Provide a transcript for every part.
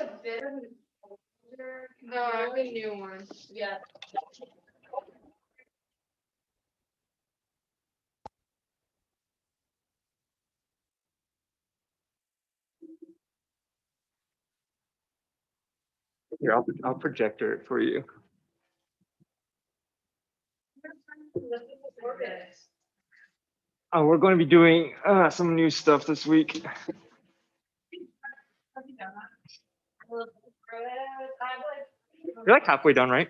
a bit of an older. No, I have a new one. Yeah. Here, I'll projector it for you. Oh, we're going to be doing some new stuff this week. You're like halfway done, right?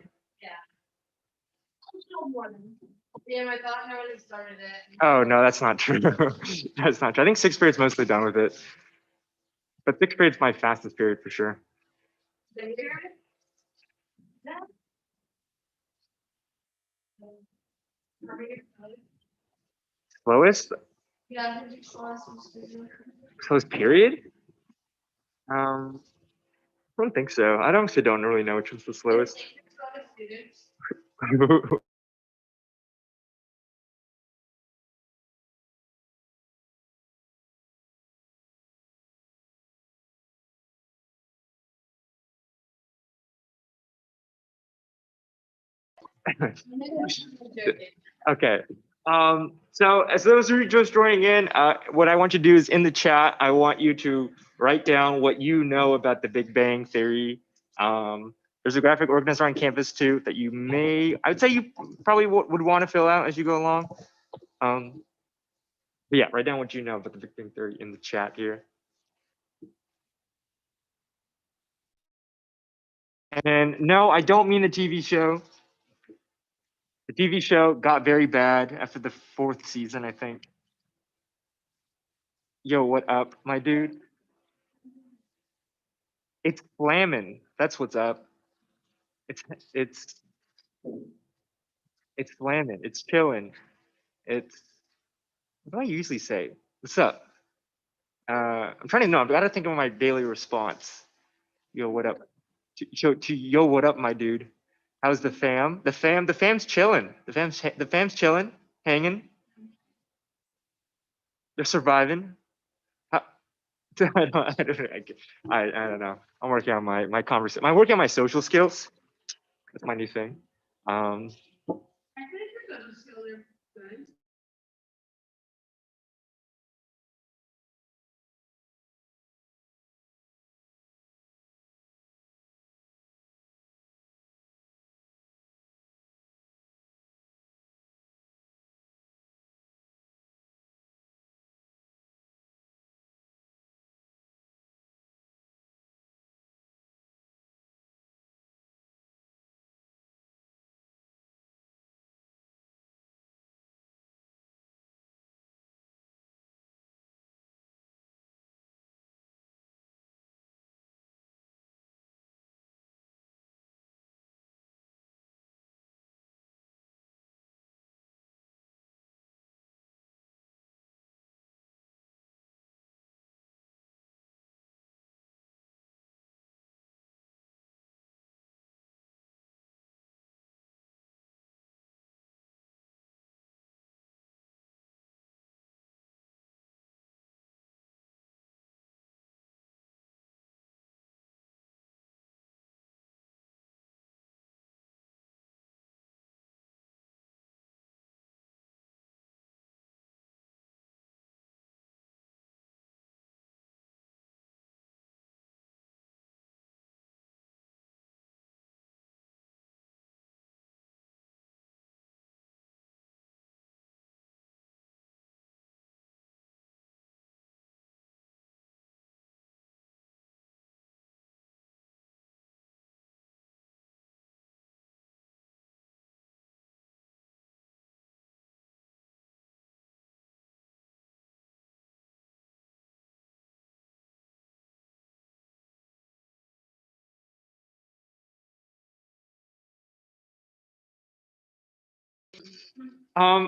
Damn, I thought I would have started it. Oh no, that's not true. That's not true. I think sixth period's mostly done with it. But sixth period's my fastest period for sure. Slowest? Yeah, I think it's awesome. Slowest period? I don't think so. I honestly don't really know which one's the slowest. Okay. So as those who are just joining in, what I want you to do is in the chat, I want you to write down what you know about the Big Bang Theory. There's a graphic organizer on campus too that you may, I would say you probably would want to fill out as you go along. But yeah, write down what you know about the Big Bang Theory in the chat here. And no, I don't mean the TV show. The TV show got very bad after the 4th season, I think. Yo, what up, my dude? It's flamming. That's what's up. It's it's it's flamming. It's chilling. It's what do I usually say? What's up? I'm trying to know. I've got to think of my daily response. Yo, what up? Yo, what up, my dude? How's the fam? The fam's chilling. The fam's chilling, hanging. They're surviving. How- I don't know. I'm working on my conversation. I'm working on my social skills. That's my new thing. I think you're good. Still good.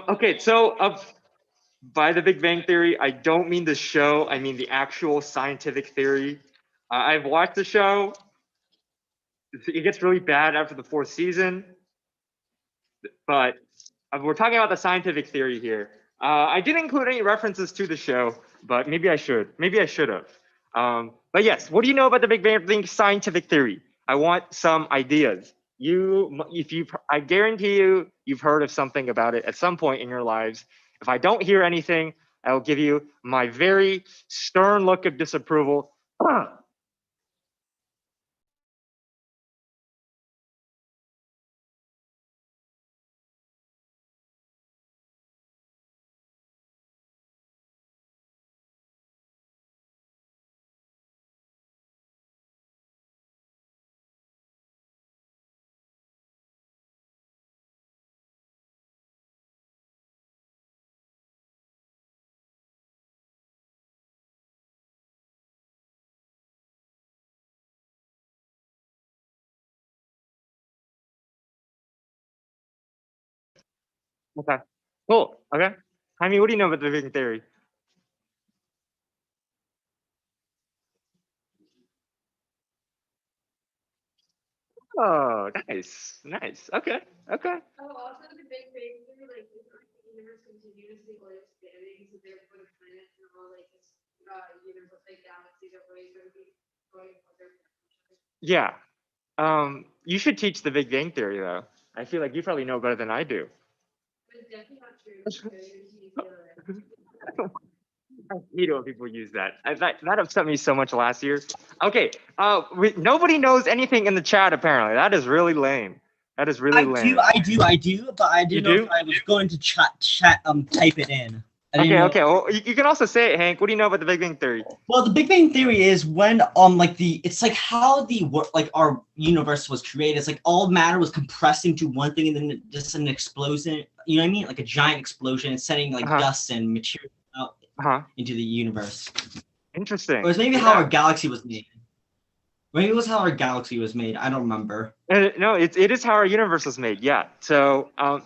Okay, so by the Big Bang Theory, I don't mean the show. I mean the actual scientific theory. I've watched the show. It gets really bad after the 4th season, but we're talking about the scientific theory here. I didn't include any references to the show, but maybe I should. Maybe I should have. But yes, what do you know about the Big Bang Theory scientific theory? I want some ideas. I guarantee you've heard of something about it at some point in your lives. If I don't hear anything, I will give you my very stern look of disapproval. Okay, cool. Okay, Jaime, what do you know about the Big Bang Theory? Oh, nice, nice. Okay, okay. Oh, also the Big Bang Theory, like the universe continuously like expanding, so therefore the planets and all like this universe, like galaxies are always going to be going further. Yeah. You should teach the Big Bang Theory though. I feel like you probably know better than I do. But it's definitely not true. Because you feel it. I hate it when people use that. That upset me so much last year. Okay, nobody knows anything in the chat apparently. That is really lame. That is really lame. I do, but I didn't know if I was going to type it in. Okay. Well, you can also say it, Hank. What do you know about the Big Bang Theory? Well, the Big Bang Theory is when it's like how our universe was created. It's like all matter was compressed into one thing, and then just an explosion. You know what I mean? Like a giant explosion, setting like dust and material out into the universe. Interesting. Or it's maybe how our galaxy was made. Maybe it was how our galaxy was made. I don't remember. No, it is how our universe was made. Yeah. So I've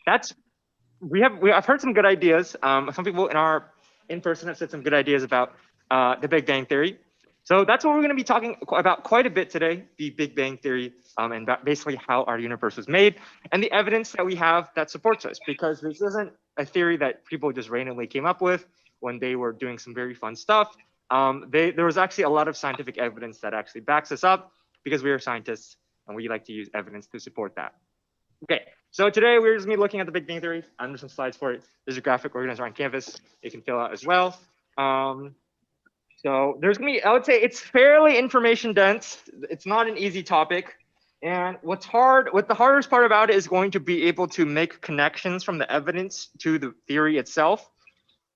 heard some good ideas. Some people in person have said some good ideas about the Big Bang Theory. So that's what we're going to be talking about quite a bit today, the Big Bang Theory, and basically how our universe was made and the evidence that we have that supports us, because this isn't a theory that people just randomly came up with when they were doing some very fun stuff. There was actually a lot of scientific evidence that actually backs us up, because we are scientists and we like to use evidence to support that. Okay, so today we're just going to be looking at the Big Bang Theory. There's some slides for it. There's a graphic organizer on Canvas you can fill out as well. So there's going to be, I would say it's fairly information dense. It's not an easy topic. And what the hardest part about it is going to be able to make connections from the evidence to the theory itself.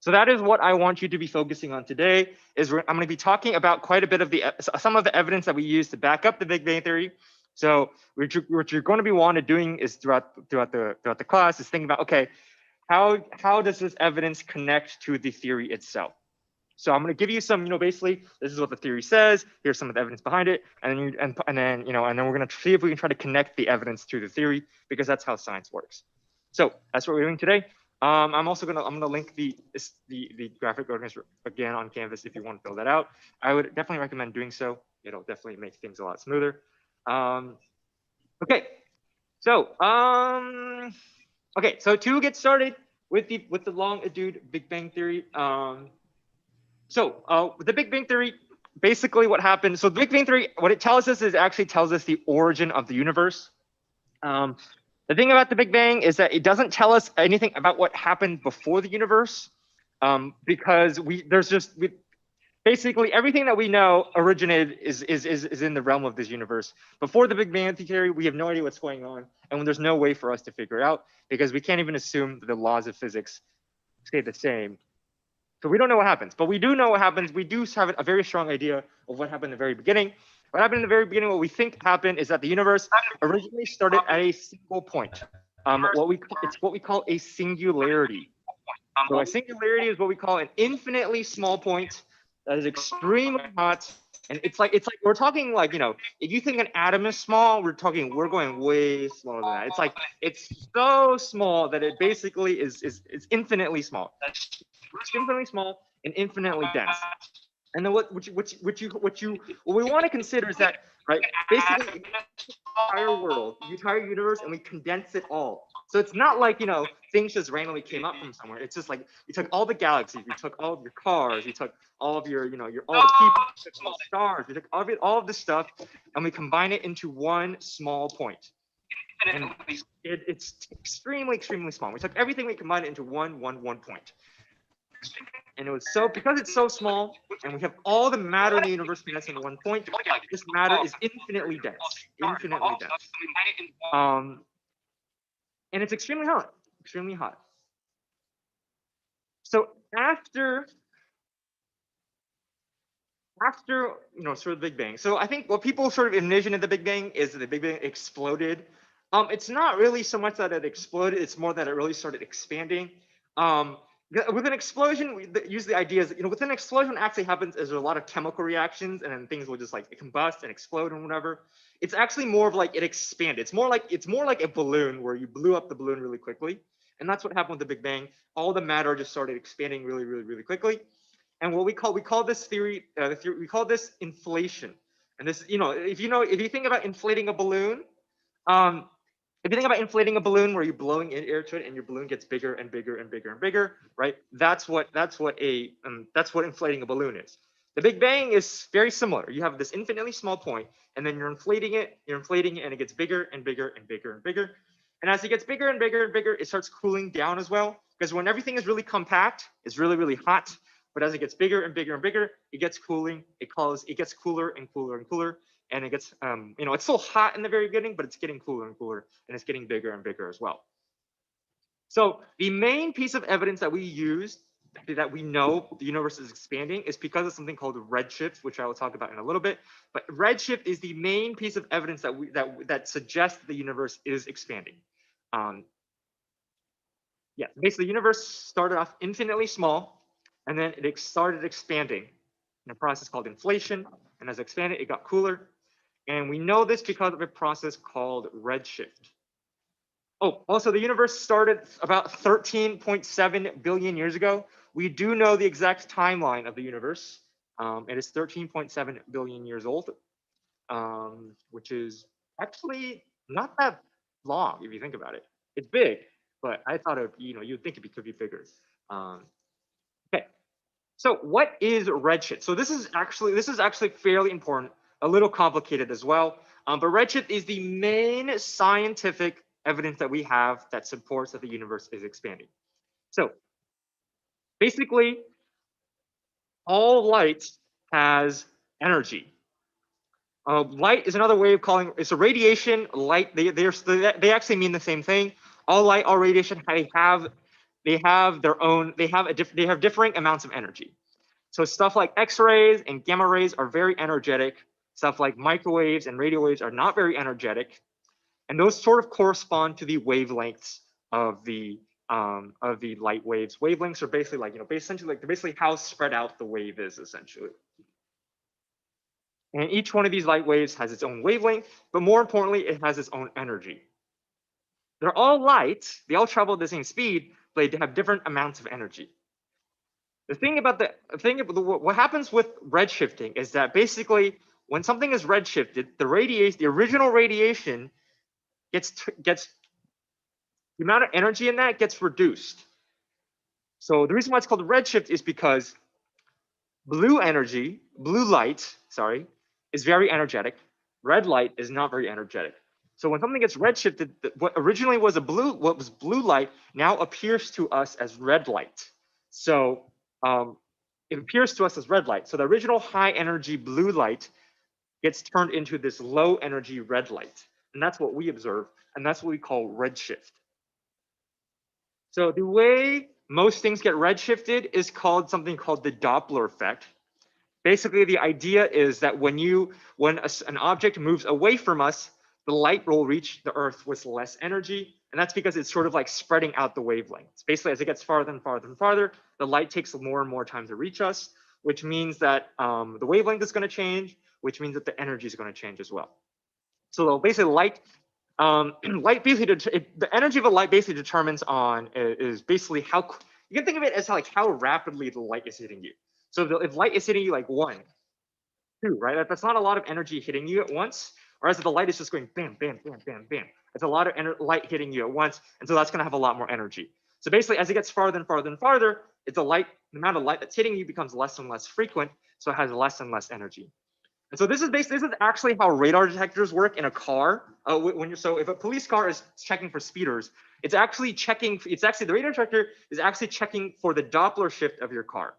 So that is what I want you to be focusing on today. I'm going to be talking about quite a bit of some of the evidence that we use to back up the Big Bang Theory. So what you're going to be doing is throughout the class is thinking about, okay, how does this evidence connect to the theory itself? So I'm going to give you some, basically this is what the theory says. Here's some of the evidence behind it, and then we're going to see if we can try to connect the evidence to the theory, because that's how science works. So that's what we're doing today. I'm going to link the graphic organizer again on Canvas if you want to fill that out. I would definitely recommend doing so. It'll definitely make things a lot smoother. Okay, so so to get started with the long-addued Big Bang Theory. The Big Bang Theory, basically what happened. So the Big Bang Theory, what it tells us is actually tells us the origin of the universe. The thing about the Big Bang is that it doesn't tell us anything about what happened before the universe, because basically everything that we know originated is in the realm of this universe. Before the Big Bang Theory, we have no idea what's going on, and there's no way for us to figure it out, because we can't even assume that the laws of physics stay the same. So we don't know what happens, but we do know what happens. We do have a very strong idea of what happened in the very beginning. What happened in the very beginning, what we think happened, is that the universe originally started at a single point. It's what we call a singularity. So a singularity is what we call an infinitely small point that is extremely hot. And it's like we're talking like, if you think an atom is small, we're going way smaller than that. It's so small that it basically is infinitely small. It's infinitely small and infinitely dense. And then what we want to consider is that, right, basically the entire world, the entire universe, and we condense it all So it's not like, things just randomly came up from somewhere. It's just like you took all the galaxies, you took all of your cars, you took all of your, all the people, you took all the stars, you took all of this stuff, and we combine it into one small point. And it's extremely, extremely small. We took everything, we combined it into one point. And it was because it's so small, and we have all the matter in the universe condensed into one point, this matter is infinitely dense, infinitely dense. And it's extremely hot, extremely hot. So after sort of the Big Bang. So I think what people sort of envision in the Big Bang is that the Big Bang exploded. It's not really so much that it exploded, it's more that it really started expanding. With an explosion, we use the idea is, with an explosion, what actually happens is there's a lot of chemical reactions, and then things will just like combust and explode and whatever. It's actually more of like it expanded. It's more like a balloon where you blew up the balloon really quickly, and that's what happened with the Big Bang. All the matter just started expanding really, really, really quickly. And what we call this theory, we call this inflation. And this, if you think about inflating a balloon, if you think about inflating a balloon where you're blowing in air to it and your balloon gets bigger and bigger and bigger and bigger, right? That's what inflating a balloon is. The Big Bang is very similar. You have this infinitely small point, and then you're inflating it, and it gets bigger and bigger and bigger and bigger. And as it gets bigger and bigger and bigger, it starts cooling down as well. Because when everything is really compact, it's really, really hot. But as it gets bigger and bigger and bigger, it gets cooling. It gets cooler and cooler and cooler. And it gets, it's still hot in the very beginning, but it's getting cooler and cooler, and it's getting bigger and bigger as well. So the main piece of evidence that we use that we know the universe is expanding is because of something called redshift, which I will talk about in a little bit. But redshift is the main piece of evidence that suggests the universe is expanding. Basically, the universe started off infinitely small, and then it started expanding in a process called inflation. And as it expanded, it got cooler. And we know this because of a process called redshift. Oh, also the universe started about 13.7 billion years ago. We do know the exact timeline of the universe. It is 13.7 billion years old, which is actually not that long if you think about it. It's big, but I thought you'd think it could be bigger. Okay, so what is redshift? So this is actually fairly important, a little complicated as well. But redshift is the main scientific evidence that we have that supports that the universe is expanding. So basically, all light has energy. Light is another way of calling it's a radiation. Light, they actually mean the same thing. All light, all radiation, they have differing amounts of energy. So stuff like X-rays and gamma rays are very energetic. Stuff like microwaves and radio waves are not very energetic. And those sort of correspond to the wavelengths of the light waves. Wavelengths are basically basically how spread out the wave is essentially. And each one of these light waves has its own wavelength, but more importantly, it has its own energy. They're all light, they all travel at the same speed, but they have different amounts of energy. What happens with redshifting is that basically when something is redshifted, the original radiation gets the amount of energy in that gets reduced. So the reason why it's called redshift is because blue light, is very energetic. Red light is not very energetic. So when something gets redshifted, what originally was blue light now appears to us as red light. So it appears to us as red light. So the original high energy blue light gets turned into this low energy red light. And that's what we observe. And that's what we call redshift. So the way most things get redshifted is called something called the Doppler effect. Basically, the idea is that when an object moves away from us, the light will reach the Earth with less energy. And that's because it's sort of like spreading out the wavelengths. Basically, as it gets farther and farther and farther, the light takes more and more time to reach us, which means that the wavelength is going to change, which means that the energy is going to change as well. So basically, the energy of a light basically determines is basically how, you can think of it as how rapidly the light is hitting you. So if light is hitting you like 1, 2, right? That's not a lot of energy hitting you at once. Whereas if the light is just going bam, bam, bam, bam, bam, It's a lot of light hitting you at once, and so that's going to have a lot more energy. So basically, as it gets farther and farther and farther, the amount of light that's hitting you becomes less and less frequent, so it has less and less energy. And so this is actually how radar detectors work in a car. So if a police car is checking for speeders, the radar detector is actually checking for the Doppler shift of your car.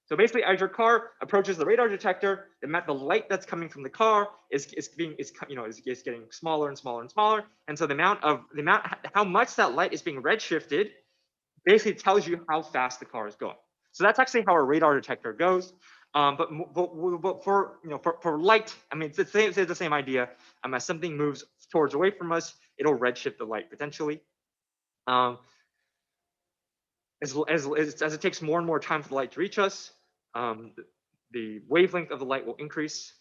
So basically, as your car approaches the radar detector, the light that's coming from the car is getting smaller and smaller and smaller. And so how much that light is being redshifted basically tells you how fast the car is going. So that's actually how a radar detector goes. But for light, I mean, it's the same idea. As something moves towards away from us, it'll redshift the light potentially. As it takes more and more time for the light to reach us, the wavelength of the light will increase,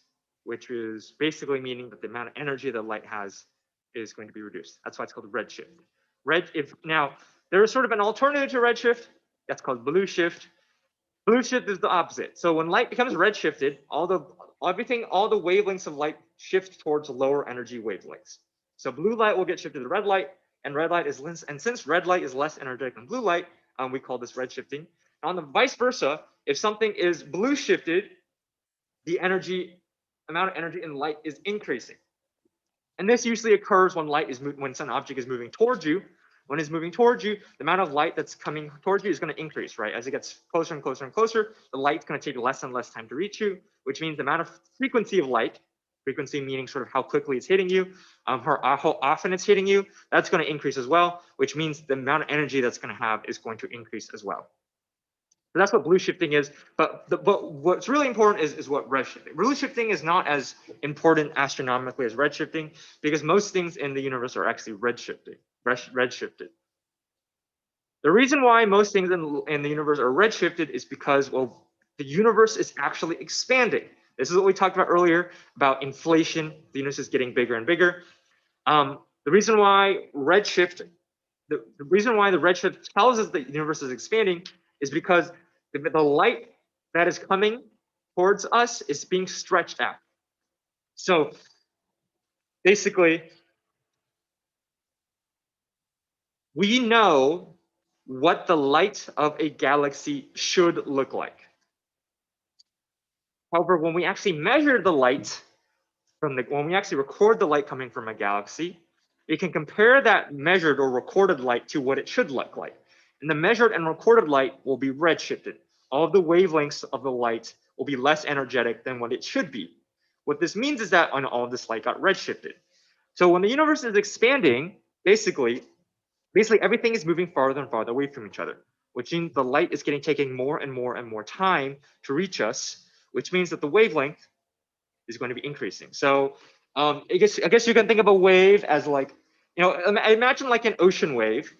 which is basically meaning that the amount of energy the light has is going to be reduced. That's why it's called redshift. Now, there is sort of an alternative to redshift. That's called blue shift. Blue shift is the opposite. So when light becomes redshifted, all the wavelengths of light shift towards lower energy wavelengths. So blue light will get shifted to red light, and since red light is less energetic than blue light, we call this redshifting. On the vice versa, if something is blue shifted, the amount of energy in light is increasing. And this usually occurs when some object is moving towards you. When it's moving towards you, the amount of light that's coming towards you is going to increase, right? As it gets closer and closer and closer, the light's going to take less and less time to reach you, which means the amount of frequency of light, frequency meaning sort of how quickly it's hitting you, how often it's hitting you, that's going to increase as well, which means the amount of energy that's going to have is going to increase as well. So that's what blue shifting is. But what's really important is what redshifting. Blue shifting is not as important astronomically as redshifting because most things in the universe are actually redshifted. The reason why most things in the universe are redshifted is because, well, the universe is actually expanding. This is what we talked about earlier about inflation. The universe is getting bigger and bigger. The reason why the redshift tells us that the universe is expanding is because the light that is coming towards us is being stretched out. So basically, we know what the light of a galaxy should look like. However, when we actually measure the light when we actually record the light coming from a galaxy, we can compare that measured or recorded light to what it should look like. And the measured and recorded light will be redshifted. All of the wavelengths of the light will be less energetic than what it should be. What this means is that all of this light got redshifted. So when the universe is expanding, basically everything is moving farther and farther away from each other, which means the light is taking more and more and more time to reach us, which means that the wavelength is going to be increasing. So I guess you can think of a wave as imagine like an ocean wave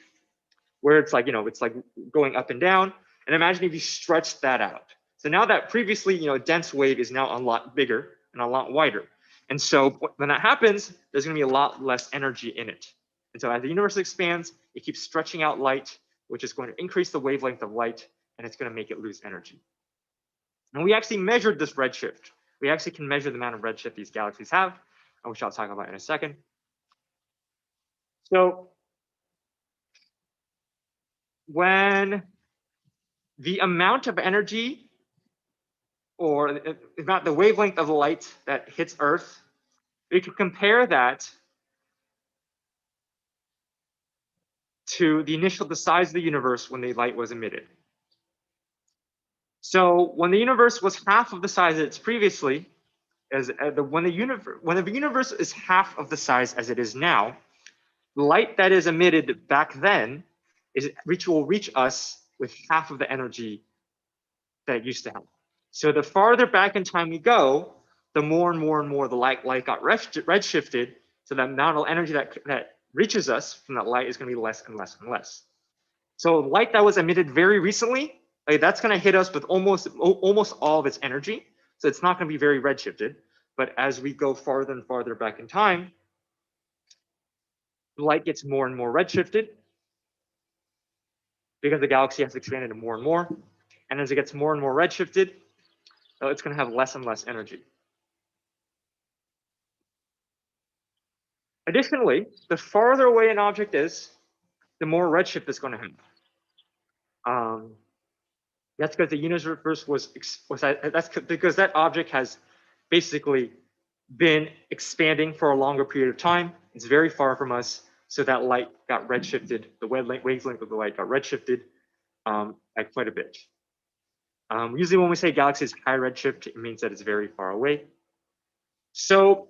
where it's it's like going up and down. And imagine if you stretch that out. So now that previously, dense wave is now a lot bigger and a lot wider. And so when that happens, there's going to be a lot less energy in it. And so as the universe expands, it keeps stretching out light, which is going to increase the wavelength of light, and it's going to make it lose energy. And we actually measured this redshift. We actually can measure the amount of redshift these galaxies have, which I'll talk about in a second. So when the amount of energy or about the wavelength of the light that hits Earth, we can compare that to the size of the universe when the light was emitted. So when the universe was half of the size it's previously, when the universe is half of the size as it is now, the light that is emitted back then will reach us with half of the energy that it used to have. So the farther back in time we go, the more and more and more the light got redshifted. So the amount of energy that reaches us from that light is going to be less and less and less. So light that was emitted very recently, that's going to hit us with almost all of its energy. So it's not going to be very redshifted. But as we go farther and farther back in time, the light gets more and more redshifted because the galaxy has expanded more and more. And as it gets more and more redshifted, it's going to have less and less energy. Additionally, the farther away an object is, the more redshift it's going to have. That's because the universe that's because that object has basically been expanding for a longer period of time. It's very far from us, so that light got redshifted. The wavelength of the light got redshifted by quite a bit. Usually when we say galaxy is high redshift, it means that it's very far away. So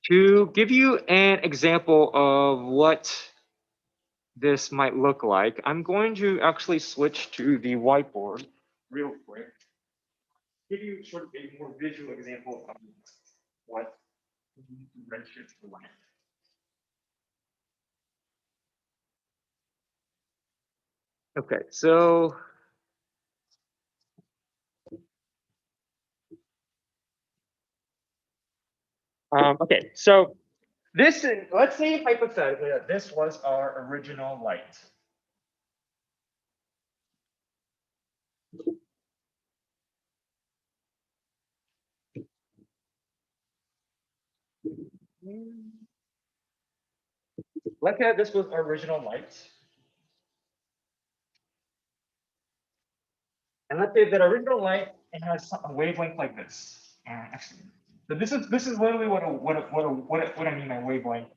to give you an example of what this might look like, I'm going to actually switch to the whiteboard real quick. Give you sort of a more visual example of what redshift is like. Okay, so okay, so this is, let's say hypothetically that this was our original light. Let's say this was our original light. And let's say that our original light, it has a wavelength like this. So this is literally what I mean by wavelength.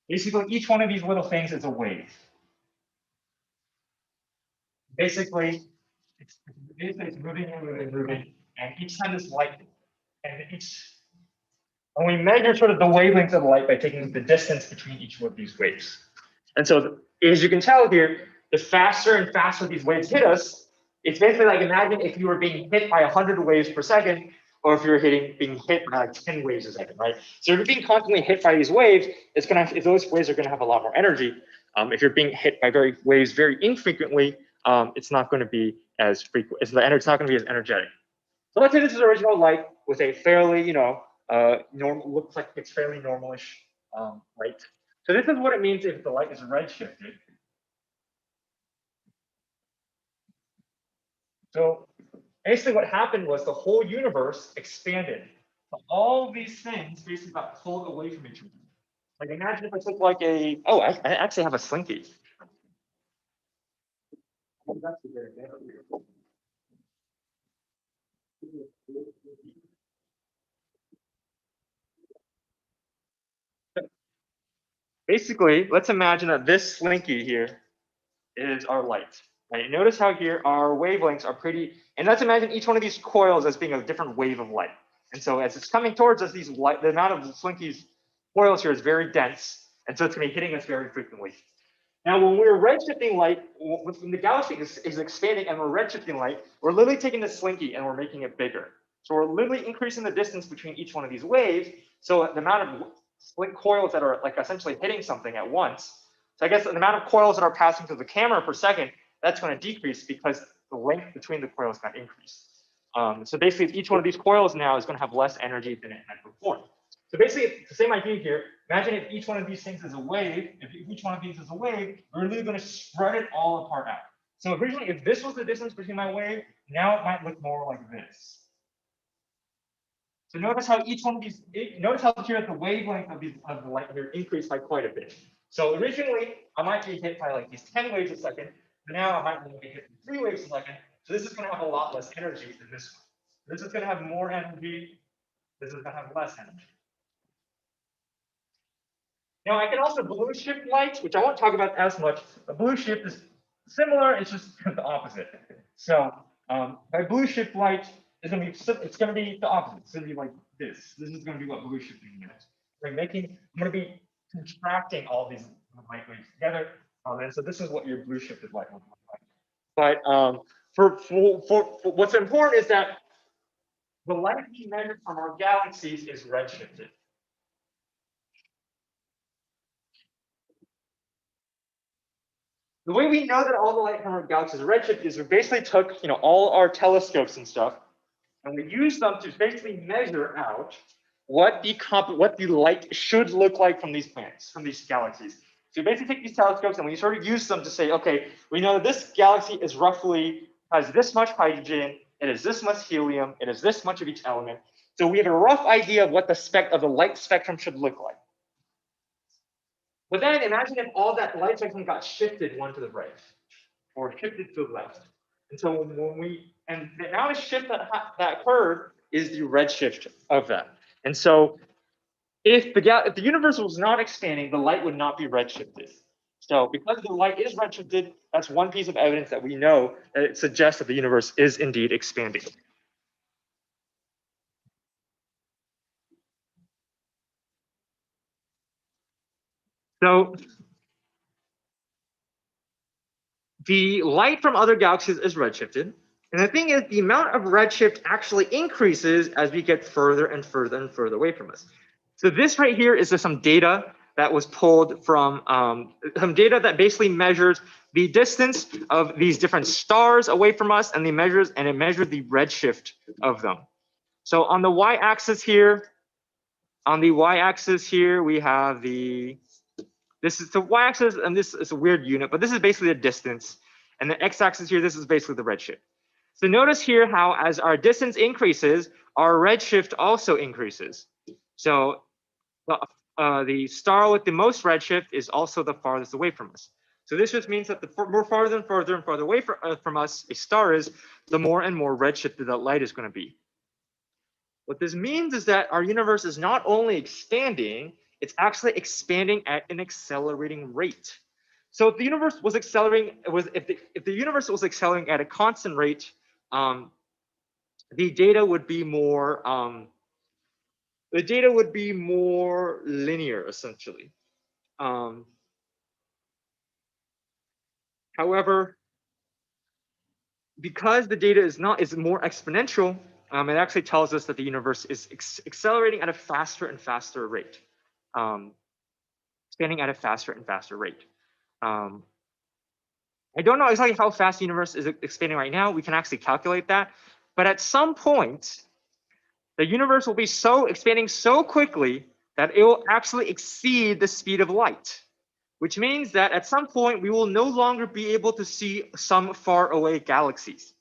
Basically, each one of these little things is a wave. Basically, it's moving and moving and moving, and each time this light, and we measure sort of the wavelength of the light by taking the distance between each of these waves. And so, as you can tell here, the faster and faster these waves hit us, it's basically like imagine if you were being hit by 100 waves per second, or if you're being hit by like 10 waves a second, right? So if you're being constantly hit by these waves, those waves are gonna have a lot more energy. If you're being hit by waves very infrequently, it's not going to be as frequent. It's not going to be as energetic. So let's say this is original light with a fairly, normal, looks like it's fairly normalish light. So this is what it means if the light is redshifted. So basically what happened was the whole universe expanded. So all these things basically got pulled away from each other. Like imagine if I took like I actually have a slinky. Basically, let's imagine that this slinky here is our light. Right? Notice how here our wavelengths are pretty, and let's imagine each one of these coils as being a different wave of light. And so as it's coming towards us, the amount of slinky's coils here is very dense, and so it's going to be hitting us very frequently. Now, when we're redshifting light, when the galaxy is expanding and we're redshifting light, we're literally taking the slinky and we're making it bigger. So we're literally increasing the distance between each one of these waves. So the amount of coils that are like essentially hitting something at once. So I guess the amount of coils that are passing through the camera per second, that's going to decrease because the length between the coils got increased. So basically, each one of these coils now is going to have less energy than it had before. So basically, it's the same idea here. Imagine if each one of these things is a wave. If each one of these is a wave, we're really going to spread it all apart out. So originally, if this was the distance between my wave, now it might look more like this. So notice how each one of these, notice how here the wavelength of the light here increased by quite a bit. So originally, I might be hit by like these 10 waves a second, but now I might only be hit by 3 waves a second. So this is going to have a lot less energy than this one. This is going to have more energy. This is going to have less energy. Now I can also blue shift light, which I won't talk about as much. A blue shift is similar, it's just the opposite. So by blue shift light, it's going to be the opposite. It's going to be like this. This is going to be what blue shifting is. I'm going to be contracting all these light waves together, and so this is what your blue shifted light will look like. But for what's important is that the light we measured from our galaxies is redshifted. The way we know that all the light from our galaxies are redshifted is we basically took, all our telescopes and stuff, and we used them to basically measure out what the light should look like from these planets, from these galaxies. So we basically take these telescopes and we sort of use them to say, okay, we know that this galaxy is has this much hydrogen, it is this much helium, it is this much of each element. So we have a rough idea of what the the light spectrum should look like. But then imagine if all that light spectrum got shifted one to the right or shifted to the left. And so and the amount of shift that occurred is the redshift of that. And so if the universe was not expanding, the light would not be redshifted. So because the light is redshifted, that's one piece of evidence that we know that it suggests that the universe is indeed expanding. So the light from other galaxies is redshifted. And the thing is, the amount of redshift actually increases as we get further and further and further away from us. So this right here is just some data that was pulled from some data that basically measures the distance of these different stars away from us, and it measures the redshift of them. So on the y-axis here, we have this is the y-axis, and this is a weird unit, but this is basically the distance. And the x-axis here, this is basically the redshift. So notice here how as our distance increases, our redshift also increases. So the star with the most redshift is also the farthest away from us. So this just means that the more farther and farther and farther away from us a star is, the more and more redshifted that light is going to be. What this means is that our universe is not only expanding, it's actually expanding at an accelerating rate. So if the universe was accelerating, if the universe was accelerating at a constant rate, the data would be more linear, essentially. However, because the data is more exponential, it actually tells us that the universe is accelerating at a faster and faster rate, expanding at a faster and faster rate. I don't know exactly how fast the universe is expanding right now. We can actually calculate that. But at some point, the universe will be expanding so quickly that it will actually exceed the speed of light, which means that at some point we will no longer be able to see some far away galaxies.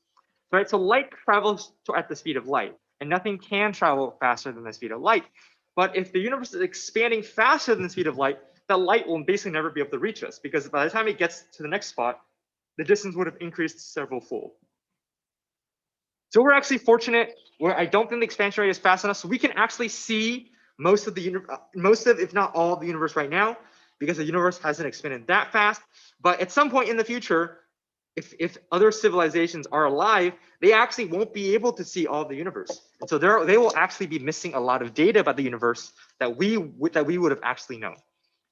Right? So light travels at the speed of light, and nothing can travel faster than the speed of light. But if the universe is expanding faster than the speed of light, that light will basically never be able to reach us, because by the time it gets to the next spot, the distance would have increased several fold. So we're actually fortunate where I don't think the expansion rate is fast enough, so we can actually see most of, if not all of the universe right now, because the universe hasn't expanded that fast. But at some point in the future, if other civilizations are alive, they actually won't be able to see all of the universe. And so they will actually be missing a lot of data about the universe that we would have actually known.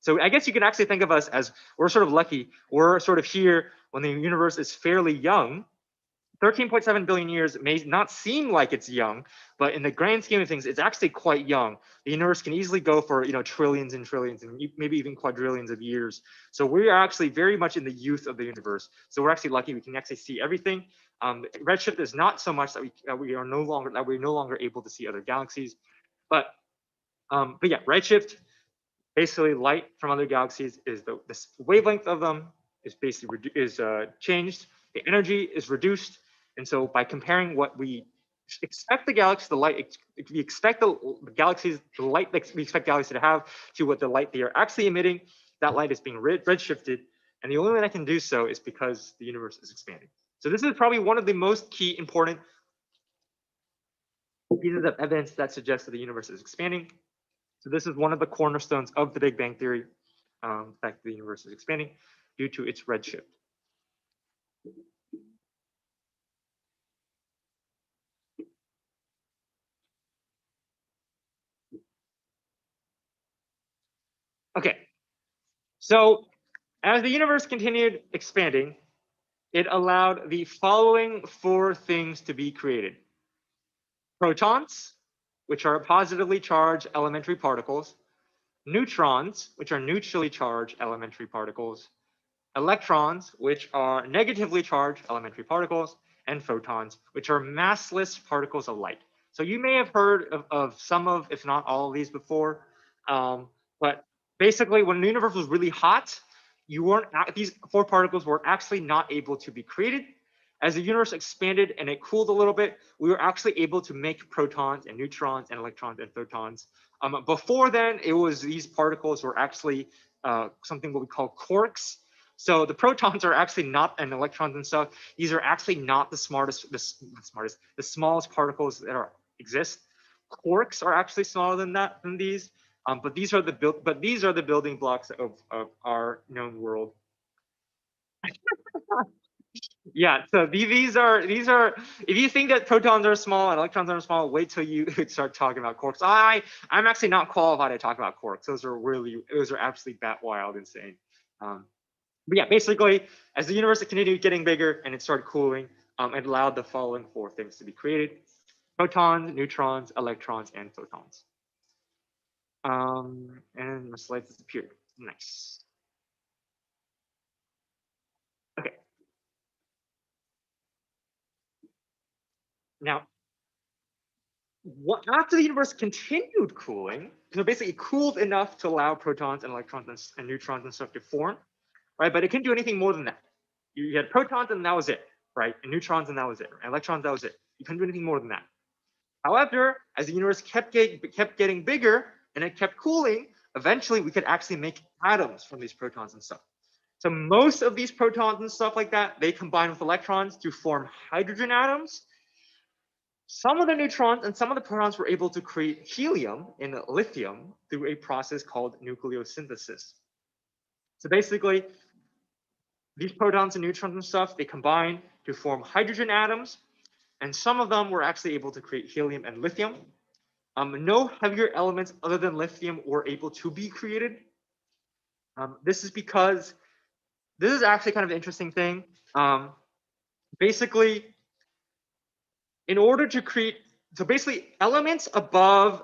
So I guess you can actually think of us as, we're sort of lucky. We're sort of here when the universe is fairly young. 13.7 billion years may not seem like it's young, but in the grand scheme of things, it's actually quite young. The universe can easily go for trillions and trillions and maybe even quadrillions of years. So we are actually very much in the youth of the universe. So we're actually lucky we can actually see everything. Redshift is not so much that we're no longer able to see other galaxies, but yeah, redshift, basically light from other galaxies, is the wavelength of them is basically changed. The energy is reduced. And so by comparing what we expect the galaxy, the light, we expect the galaxies, the light that we expect galaxies to have, to what the light they are actually emitting, that light is being redshifted. And the only way that can do so is because the universe is expanding. So this is probably one of the most key important pieces of evidence that suggests that the universe is expanding. So this is one of the cornerstones of the Big Bang Theory, the fact that the universe is expanding due to its redshift. Okay, so as the universe continued expanding, it allowed the following 4 things to be created. Protons, which are positively charged elementary particles. Neutrons, which are neutrally charged elementary particles. Electrons, which are negatively charged elementary particles. And photons, which are massless particles of light. So you may have heard of some of, if not all of these before, but basically when the universe was really hot, these 4 particles were actually not able to be created. as the universe expanded and it cooled a little bit, we were actually able to make protons and neutrons and electrons and photons. Before then, these particles were actually something what we call quarks. So the protons are actually not, and electrons and stuff, these are actually not the smallest particles that exist. Quarks are actually smaller than these, but these are the building blocks of our known world. Yeah, so these are if you think that protons are small and electrons are small, wait till you start talking about quarks. I'm actually not qualified to talk about quarks. Those are absolutely bat wild insane. But yeah, basically, as the universe continued getting bigger and it started cooling, it allowed the following four things to be created: protons, neutrons, electrons, and photons. And my slides disappeared. Nice. Okay. Now, after the universe continued cooling, so basically it cooled enough to allow protons and electrons and neutrons and stuff to form, right? But it couldn't do anything more than that. You had protons and that was it, right? And neutrons and that was it. And electrons, that was it. You couldn't do anything more than that. However, as the universe kept getting bigger and it kept cooling, eventually we could actually make atoms from these protons and stuff. So most of these protons and stuff like that, they combine with electrons to form hydrogen atoms. Some of the neutrons and some of the protons were able to create helium and lithium through a process called nucleosynthesis. So basically, these protons and neutrons and stuff, they combine to form hydrogen atoms, and some of them were actually able to create helium and lithium. No heavier elements other than lithium were able to be created. This is because this is actually kind of an interesting thing. Basically, in order to create, so basically elements above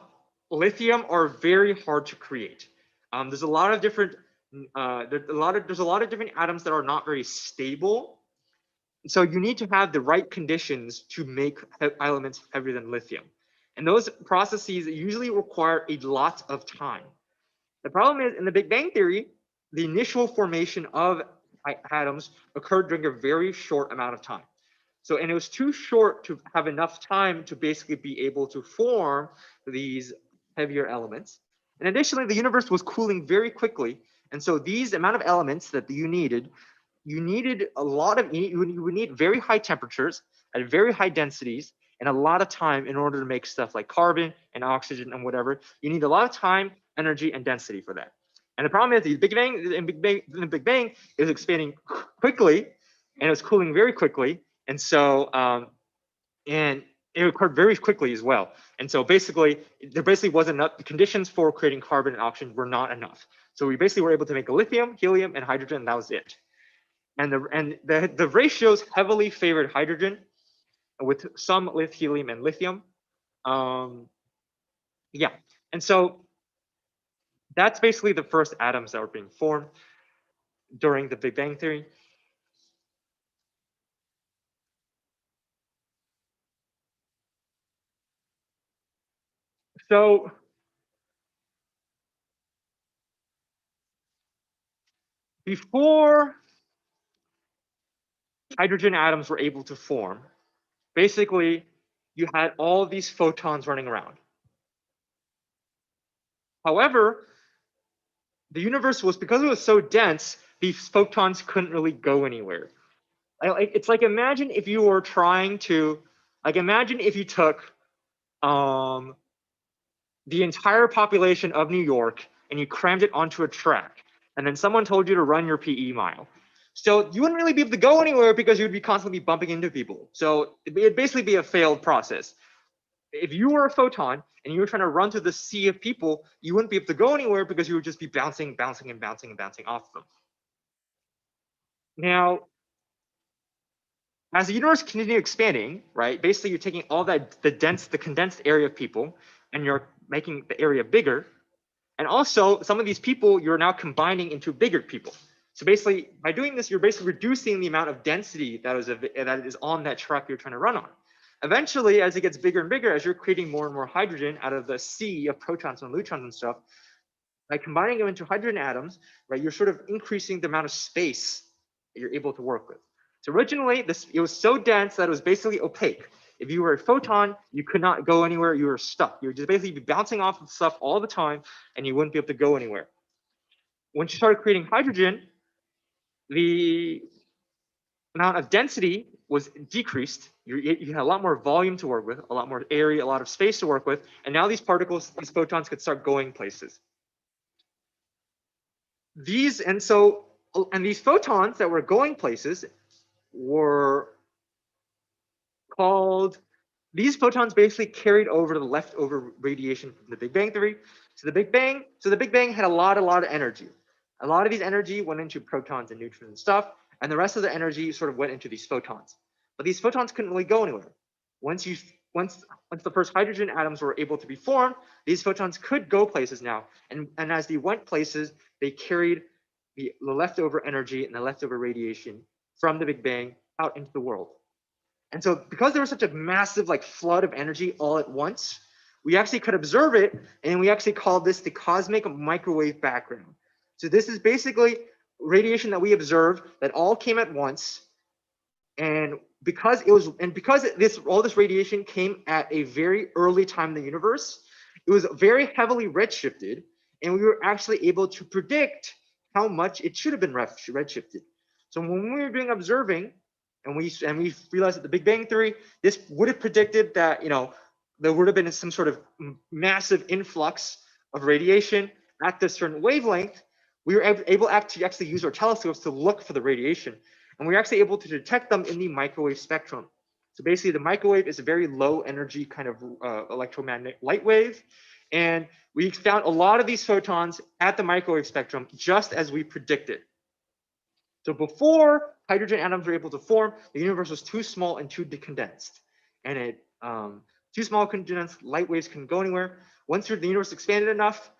lithium are very hard to create. There's a lot of different different atoms that are not very stable. So you need to have the right conditions to make elements heavier than lithium. And those processes usually require a lot of time. The problem is in the Big Bang Theory, the initial formation of atoms occurred during a very short amount of time. And it was too short to have enough time to basically be able to form these heavier elements. And additionally, the universe was cooling very quickly. And so these amount of elements that you needed a lot of, you would need very high temperatures at very high densities and a lot of time in order to make stuff like carbon and oxygen and whatever. You need a lot of time, energy, and density for that. And the problem is the Big Bang is expanding quickly and it was cooling very quickly. And so, and it occurred very quickly as well. And so basically, there basically wasn't enough, the conditions for creating carbon and oxygen were not enough. So we basically were able to make a lithium, helium, and hydrogen, and that was it. And the ratios heavily favored hydrogen with some with helium and lithium. Yeah, and so that's basically the first atoms that were being formed during the Big Bang Theory. So before hydrogen atoms were able to form, basically you had all these photons running around. However, the universe was, because it was so dense, these photons couldn't really go anywhere. It's like, imagine if you were trying to, like, imagine if you took the entire population of New York and you crammed it onto a track, and then someone told you to run your PE mile. So you wouldn't really be able to go anywhere because you would be constantly bumping into people. So it'd basically be a failed process. If you were a photon and you were trying to run through the sea of people, you wouldn't be able to go anywhere because you would just be bouncing off them. Now, as the universe continued expanding, right, basically you're taking all that, the condensed area of people, and you're making the area bigger. And also, some of these people you're now combining into bigger people. So basically, by doing this, you're basically reducing the amount of density that is on that track you're trying to run on. Eventually, as it gets bigger and bigger, as you're creating more and more hydrogen out of the sea of protons and neutrons and stuff, by combining them into hydrogen atoms, right, you're sort of increasing the amount of space that you're able to work with. So originally, it was so dense that it was basically opaque. If you were a photon, you could not go anywhere. You were stuck. You would just basically be bouncing off of stuff all the time, and you wouldn't be able to go anywhere. Once you started creating hydrogen, the amount of density was decreased. You had a lot more volume to work with, a lot more area, a lot of space to work with, and now these particles, these photons, could start going places. These photons that were going places were called. These photons basically carried over the leftover radiation from the Big Bang theory. So the Big Bang had a lot of energy. A lot of these energy went into protons and neutrons and stuff, and the rest of the energy sort of went into these photons. But these photons couldn't really go anywhere. Once the first hydrogen atoms were able to be formed, these photons could go places now. And as they went places, they carried the leftover energy and the leftover radiation from the Big Bang out into the world. And so because there was such a massive like flood of energy all at once, we actually could observe it, and we actually called this the cosmic microwave background. So this is basically radiation that we observed that all came at once. And because all this radiation came at a very early time in the universe, it was very heavily redshifted, and we were actually able to predict how much it should have been redshifted. So when we were doing observing, and we realized that the Big Bang theory, this would have predicted that there would have been some sort of massive influx of radiation at this certain wavelength. We were able to actually use our telescopes to look for the radiation, and we were actually able to detect them in the microwave spectrum. So basically, the microwave is a very low energy kind of electromagnetic light wave, and we found a lot of these photons at the microwave spectrum, just as we predicted. So before hydrogen atoms were able to form, the universe was too small and too condensed. And too small, condensed light waves couldn't go anywhere. Once the universe expanded enough,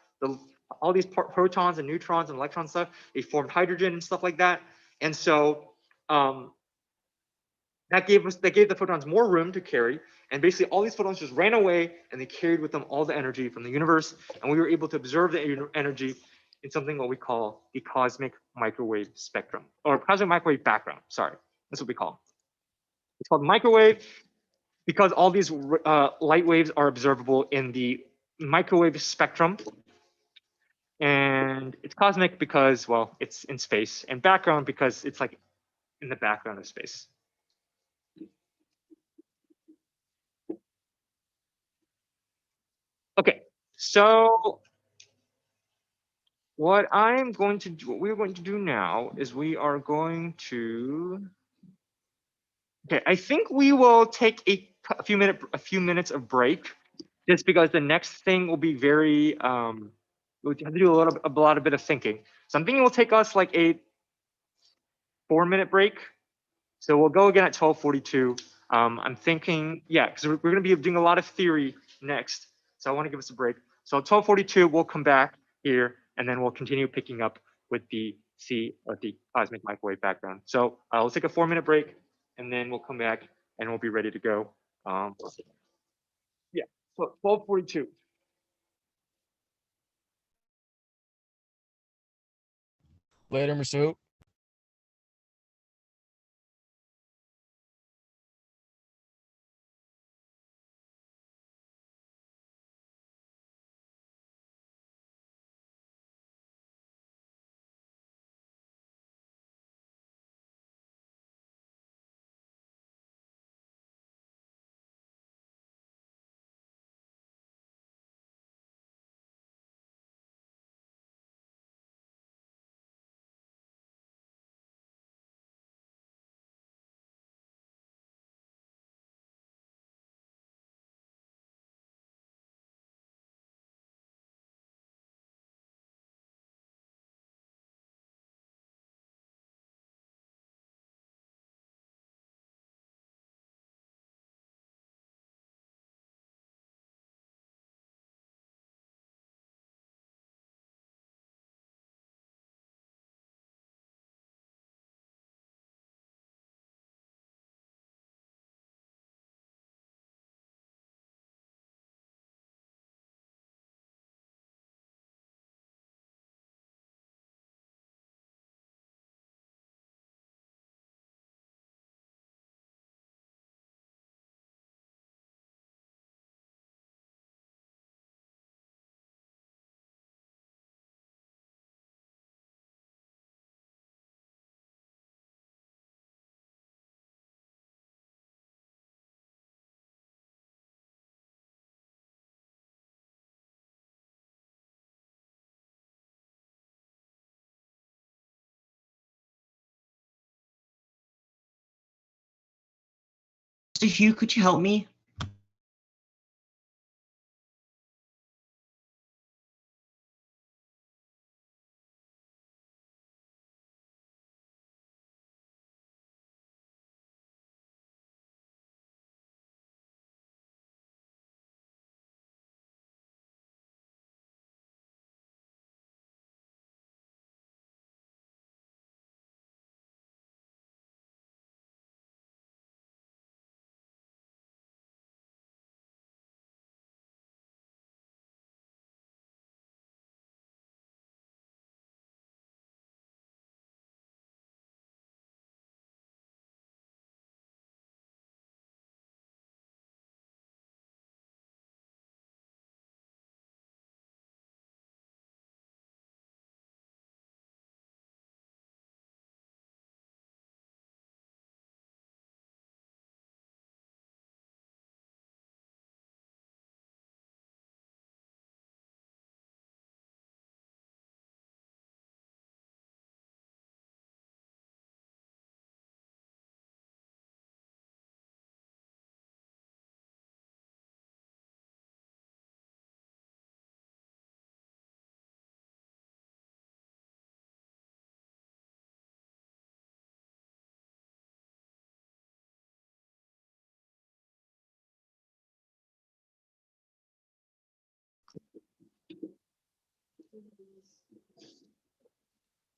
all these protons and neutrons and electrons stuff, they formed hydrogen and stuff like that. And so that gave the photons more room to carry. And basically all these photons just ran away, and they carried with them all the energy from the universe. And we were able to observe the energy in something what we call the cosmic microwave spectrum, or cosmic microwave background. Sorry, that's what we call it. It's called microwave because all these light waves are observable in the microwave spectrum. And it's cosmic because, well, it's in space, and background because it's like in the background of space. Okay, so what we're going to do now is we are going to. Okay, I think we will take a few minutes of break, just because the next thing will be very we'll have to do a bit of thinking. So I'm thinking we'll take us like a 4-minute break. So we'll go again at 12:42. I'm thinking, yeah, because we're going to be doing a lot of theory next. So I want to give us a break. So at 12:42, we'll come back here, and then we'll continue picking up with the cosmic microwave background. So we'll take a 4-minute break, and then we'll come back, and we'll be ready to go. Yeah, so 12:42. Later, Mr. Hoop. So Hugh, could you help me?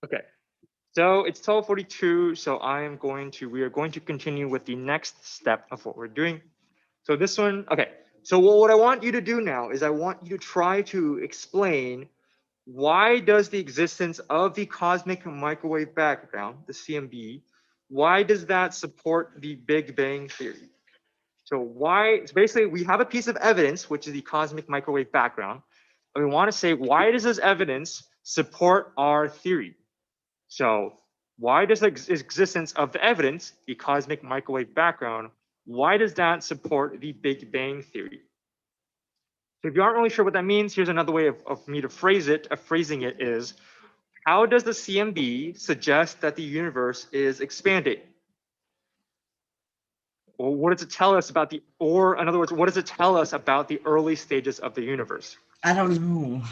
Okay. So it's 12:42. So we are going to continue with the next step of what we're doing. So this one, okay. So what I want you to do now is I want you to try to explain why does the existence of the cosmic microwave background, the CMB, why does that support the Big Bang theory? So basically we have a piece of evidence, which is the cosmic microwave background. And we want to say, why does this evidence support our theory? So why does the existence of the evidence, the cosmic microwave background, why does that support the Big Bang theory? So if you aren't really sure what that means, here's another way of me to phrase it, of phrasing it is, how does the CMB suggest that the universe is expanding? Or what does it tell us about or in other words, what does it tell us about the early stages of the universe? I don't know.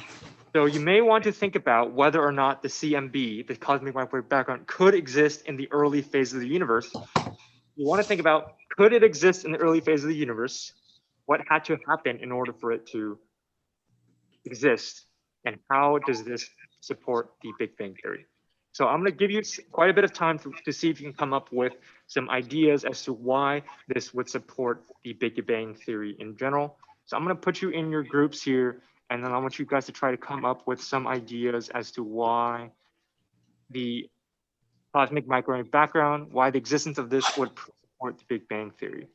So you may want to think about whether or not the CMB, the cosmic microwave background, could exist in the early phase of the universe. You want to think about, could it exist in the early phase of the universe? What had to happen in order for it to exist? And how does this support the Big Bang theory? So I'm going to give you quite a bit of time to see if you can come up with some ideas as to why this would support the Big Bang theory in general. So I'm going to put you in your groups here, and then I want you guys to try to come up with some ideas as to why the cosmic microwave background, why the existence of this would support the Big Bang theory.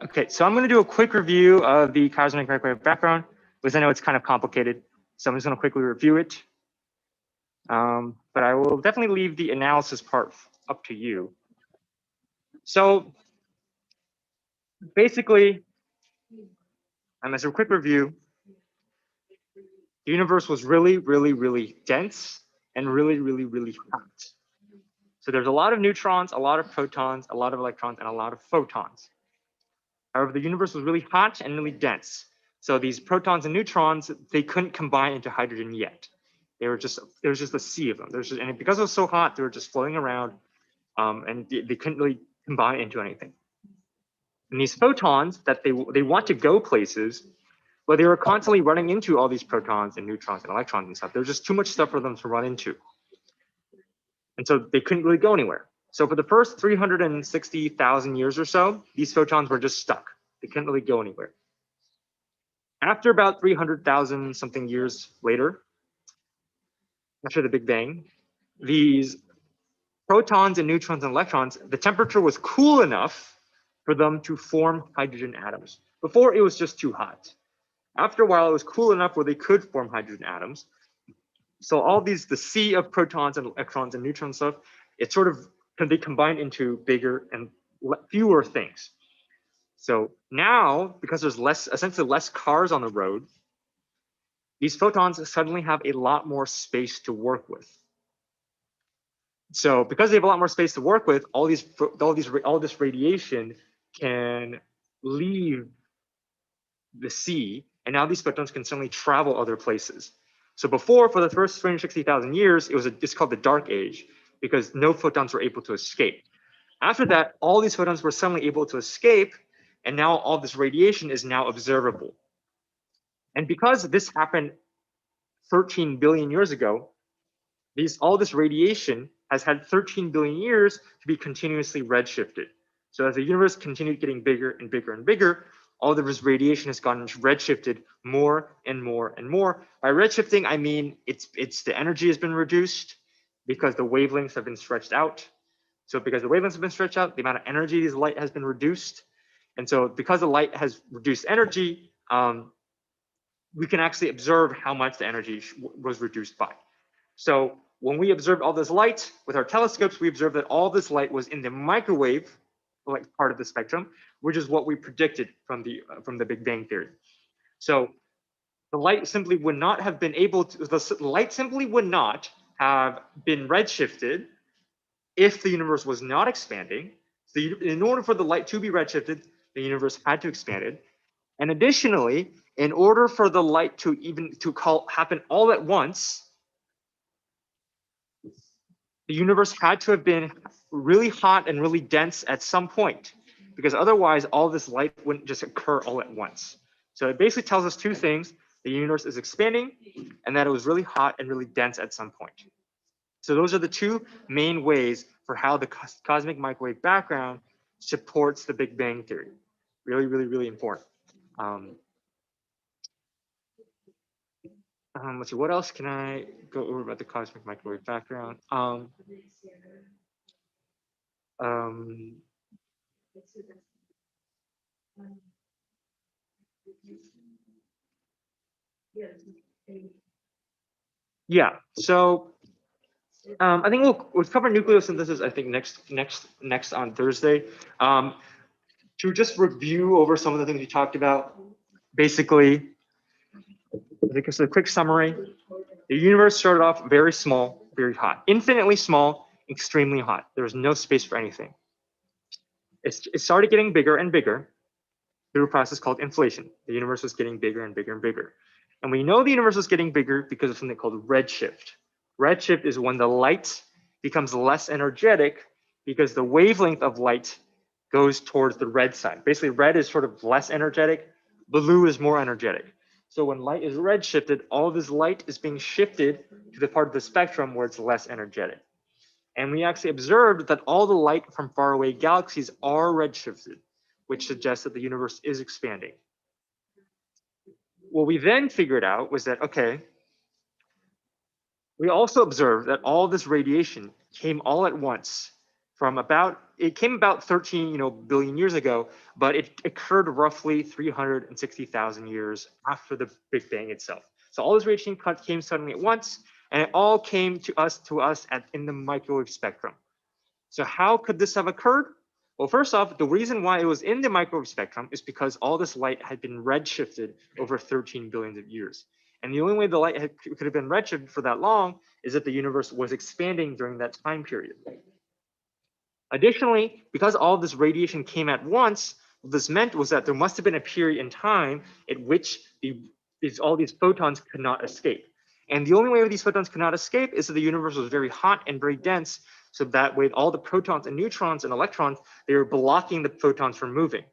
Okay, so I'm going to do a quick review of the cosmic microwave background, because I know it's kind of complicated. So I'm just going to quickly review it. But I will definitely leave the analysis part up to you. So basically, as a quick review, the universe was really, really, really dense and really, really, really hot. So there's a lot of neutrons, a lot of protons, a lot of electrons, and a lot of photons. However, the universe was really hot and really dense. So these protons and neutrons, they couldn't combine into hydrogen yet. There was just a sea of them. And because it was so hot, they were just floating around, and they couldn't really combine into anything. And these photons that they want to go places, but they were constantly running into all these protons and neutrons and electrons and stuff. There was just too much stuff for them to run into. And so they couldn't really go anywhere. So for the first 360,000 years or so, these photons were just stuck. They couldn't really go anywhere. After about 300,000 something years later, after the Big Bang, these protons and neutrons and electrons, the temperature was cool enough for them to form hydrogen atoms. Before, it was just too hot. After a while, it was cool enough where they could form hydrogen atoms. So all these, the sea of protons and electrons and neutron stuff, it sort of they combine into bigger and fewer things. So now, because there's essentially less cars on the road, these photons suddenly have a lot more space to work with. So because they have a lot more space to work with, all this radiation can leave the sea, and now these photons can suddenly travel other places. So before, for the first 360,000 years, it's called the dark age, because no photons were able to escape. After that, all these photons were suddenly able to escape, and now all this radiation is now observable. And because this happened 13 billion years ago, all this radiation has had 13 billion years to be continuously redshifted. So as the universe continued getting bigger and bigger and bigger, all this radiation has gotten redshifted more and more and more. By redshifting, I mean it's the energy has been reduced because the wavelengths have been stretched out. So because the wavelengths have been stretched out, the amount of energy this light has been reduced. And so because the light has reduced energy, we can actually observe how much the energy was reduced by. So when we observed all this light with our telescopes, we observed that all this light was in the microwave part of the spectrum, which is what we predicted from the Big Bang Theory. So the light simply would not have been able to, the light simply would not have been redshifted if the universe was not expanding. So in order for the light to be redshifted, the universe had to expand it. And additionally, in order for the light to happen all at once, the universe had to have been really hot and really dense at some point, because otherwise all this light wouldn't just occur all at once. So it basically tells us two things: the universe is expanding and that it was really hot and really dense at some point. So those are the two main ways for how the cosmic microwave background supports the Big Bang Theory. Really, really, really important. Let's see, what else can I go over about the cosmic microwave background? Yeah, so I think we'll cover nucleosynthesis, I think next on Thursday. To just review over some of the things we talked about, basically, I think it's a quick summary. The universe started off very small, very hot, infinitely small, extremely hot. There was no space for anything. It started getting bigger and bigger through a process called inflation. The universe was getting bigger and bigger and bigger. And we know the universe was getting bigger because of something called redshift. Redshift is when the light becomes less energetic because the wavelength of light goes towards the red side. Basically, red is sort of less energetic, blue is more energetic. So when light is redshifted, all of this light is being shifted to the part of the spectrum where it's less energetic. And we actually observed that all the light from faraway galaxies are redshifted, which suggests that the universe is expanding. What we then figured out was that, okay, we also observed that all this radiation came all at once from about it came about 13 billion years ago, but it occurred roughly 360,000 years after the Big Bang itself. So all this radiation came suddenly at once, and it all came to us in the microwave spectrum. So how could this have occurred? Well, first off, the reason why it was in the microwave spectrum is because all this light had been redshifted over 13 billion of years. And the only way the light could have been redshifted for that long is that the universe was expanding during that time period. Additionally, because all this radiation came at once, what this meant was that there must have been a period in time at which all these photons could not escape. And the only way these photons could not escape is that the universe was very hot and very dense, so that way all the protons and neutrons and electrons, they were blocking the photons from moving.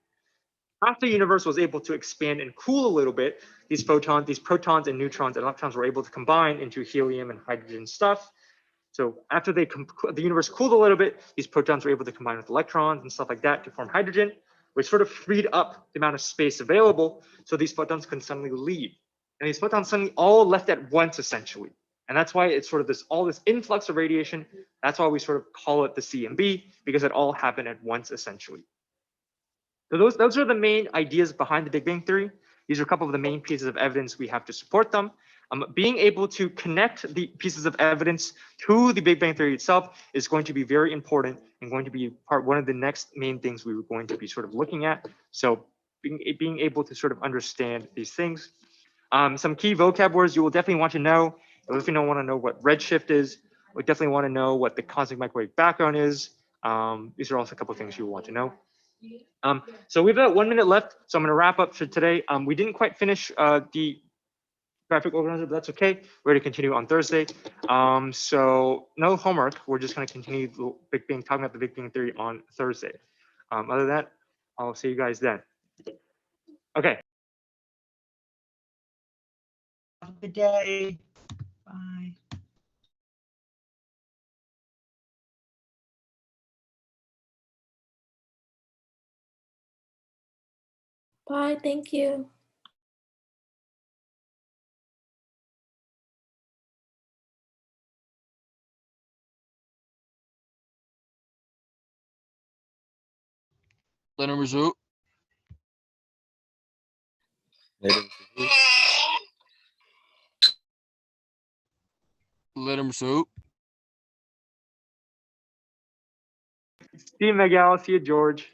After the universe was able to expand and cool a little bit, these protons and neutrons and electrons were able to combine into helium and hydrogen stuff. So after the universe cooled a little bit, these protons were able to combine with electrons and stuff like that to form hydrogen, which sort of freed up the amount of space available, so these photons can suddenly leave. And these photons suddenly all left at once, essentially. And that's why it's sort of all this influx of radiation. That's why we sort of call it the CMB, because it all happened at once, essentially. So those are the main ideas behind the Big Bang Theory. These are a couple of the main pieces of evidence we have to support them. Being able to connect the pieces of evidence to the Big Bang Theory itself is going to be very important and going to be one of the next main things we were going to be sort of looking at. So being able to sort of understand these things. Some key vocab words you will definitely want to know. You'll definitely want to know what redshift is. We definitely want to know what the cosmic microwave background is. These are also a couple of things you will want to know. So we've got 1 minute left, so I'm going to wrap up for today. We didn't quite finish the graphic organizer, but that's okay. We're going to continue on Thursday. So no homework. We're just going to continue talking about the Big Bang Theory on Thursday. Other than that, I'll see you guys then. Okay. Have a good day. Bye. Bye, thank you. Later, Mr. Hoop. Later, Mr. Hu. Later, Mr. Hoop. See you, Miguel. See you, George.